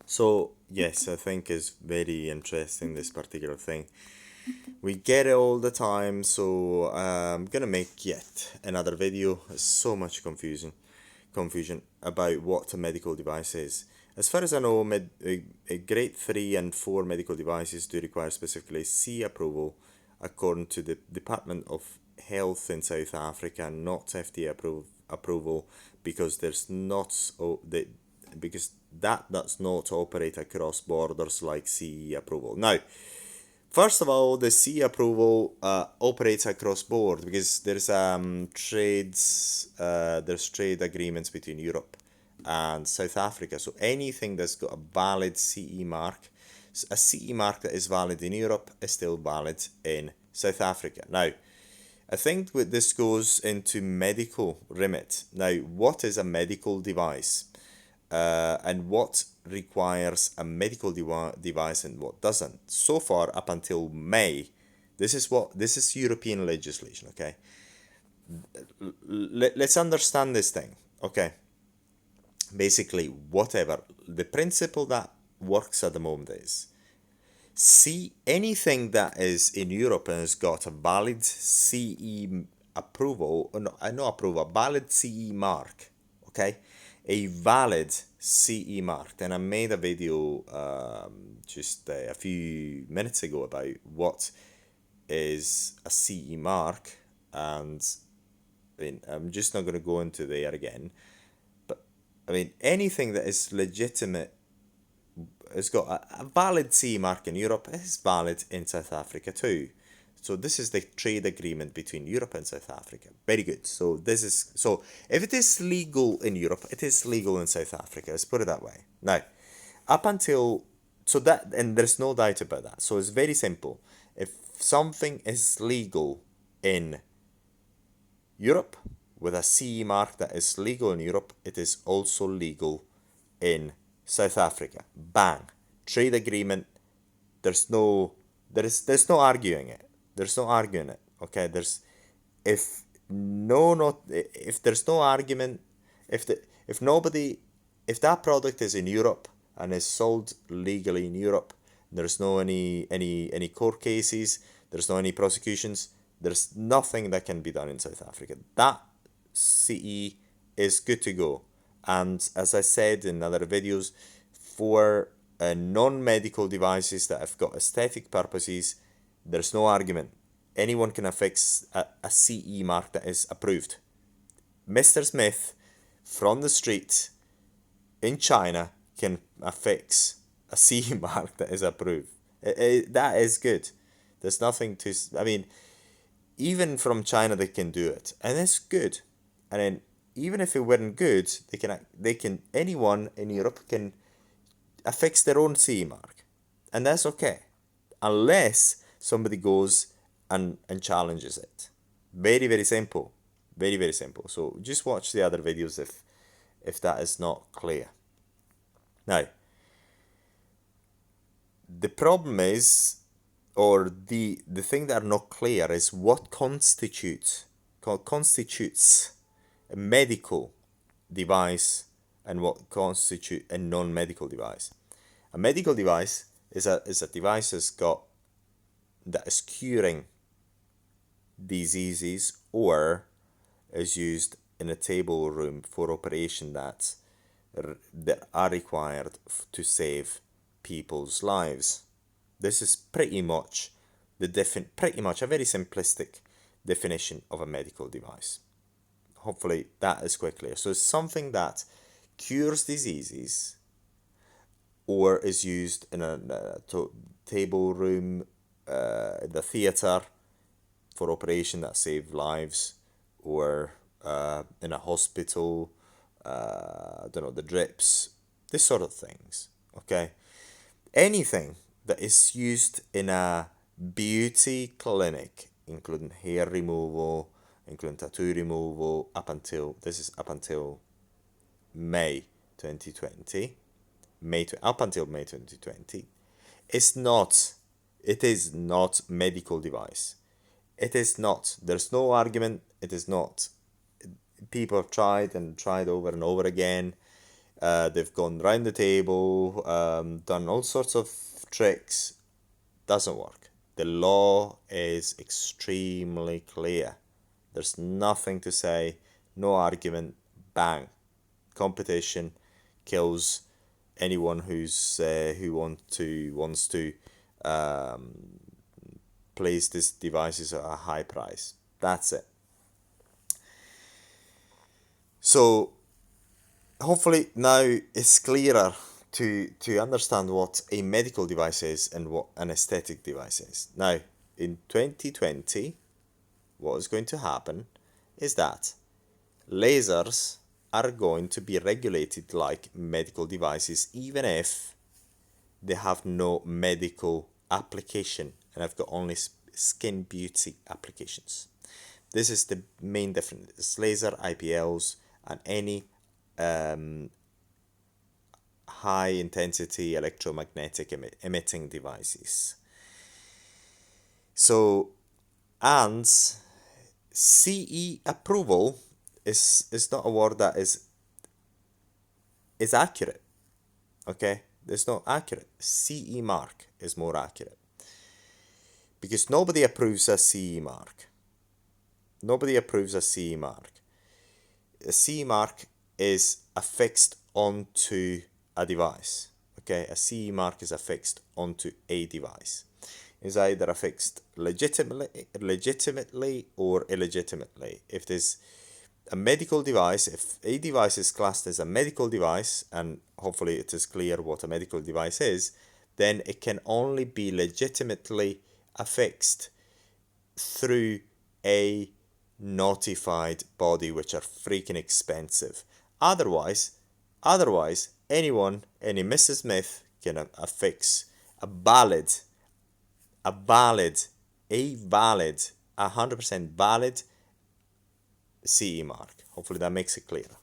So yes, I think is very interesting this particular thing. We get it all the time, so I'm gonna make yet another video. There's so much confusion about what a medical device is. As far as I know, grade 3 and 4 medical devices do require specifically C approval according to the Department of Health in South Africa, not FDA approval because there's not because that does not operate across borders like CE approval. Now, first of all, the C approval operates across board because there's trade agreements between Europe and South Africa. So anything that's got a valid CE mark, a CE mark that is valid in Europe is still valid in South Africa. Now, I think this goes into medical remit. Now, what is a medical device? And what requires a medical device and what doesn't. So far, up until May, this is European legislation. Okay, let's understand this thing. Okay, basically, whatever the principle that works at the moment is, see anything that is in Europe and has got a valid CE approval, or no approval, valid CE mark. Okay, a valid CE mark. And I made a video just a few minutes ago about what is a CE mark, and I mean, I'm just not going to go into there again. But I mean, anything that is legitimate has got a valid CE mark in Europe is valid in South Africa too. So this is the trade agreement between Europe and South Africa. Very good. So if it is legal in Europe, it is legal in South Africa. Let's put it that way. Now, up until and there's no doubt about that. So it's very simple. If something is legal in Europe with a CE mark that is legal in Europe, it is also legal in South Africa. Bang. Trade agreement. There's no arguing it. There's no arguing it. Okay. If there's no argument, if that product is in Europe and is sold legally in Europe, there's no any court cases, there's no any prosecutions, there's nothing that can be done in South Africa. That CE is good to go. And as I said in other videos, for non-medical devices that have got aesthetic purposes, there's no argument. Anyone can affix a CE mark that is approved. Mr. Smith from the street in China can affix a CE mark that is approved. That is good. There's nothing to... I mean, even from China they can do it. And it's good. And then even if it weren't good, anyone in Europe can affix their own CE mark. And that's okay. Unless somebody goes and challenges it. Very, very simple. Very, very simple. So just watch the other videos if that is not clear. Now, the problem is, or the thing that are not clear is what constitutes a medical device and what constitutes a non-medical device. A medical device is a device that is curing diseases or is used in a table room for operation that are required to save people's lives. This is pretty much a very simplistic definition of a medical device. Hopefully that is quite clear. So it's something that cures diseases or is used in a table room, in the theater for operation that save lives, or in a hospital, I don't know, the drips, this sort of things. Okay, anything that is used in a beauty clinic, including hair removal, including tattoo removal, up until May 2020, up until May 2020, it is not medical device. It is not. There's no argument. It is not. People have tried over and over again. They've gone round the table, done all sorts of tricks. Doesn't work. The law is extremely clear. There's nothing to say, no argument, bang. Competition kills anyone who wants to place these devices at a high price. That's it. So hopefully now it's clearer to understand what a medical device is and what an aesthetic device is. Now, in 2020, what is going to happen is that lasers are going to be regulated like medical devices, even if they have no medical application and have got only skin beauty applications. This is the main difference. It's laser, IPLs, and any high intensity electromagnetic emitting devices. So, and CE approval is not a word that is accurate. Okay, it's not accurate. CE mark is more accurate, because nobody approves a CE mark. Nobody approves a CE mark. A CE mark is affixed onto a device. Okay, a CE mark is affixed onto a device. It's either affixed legitimately or illegitimately. If there's a medical device, if a device is classed as a medical device, and hopefully it is clear what a medical device is, then it can only be legitimately affixed through a notified body, which are freaking expensive. Otherwise, any Mrs. Smith can affix a valid, 100% valid CE mark. Hopefully that makes it clear.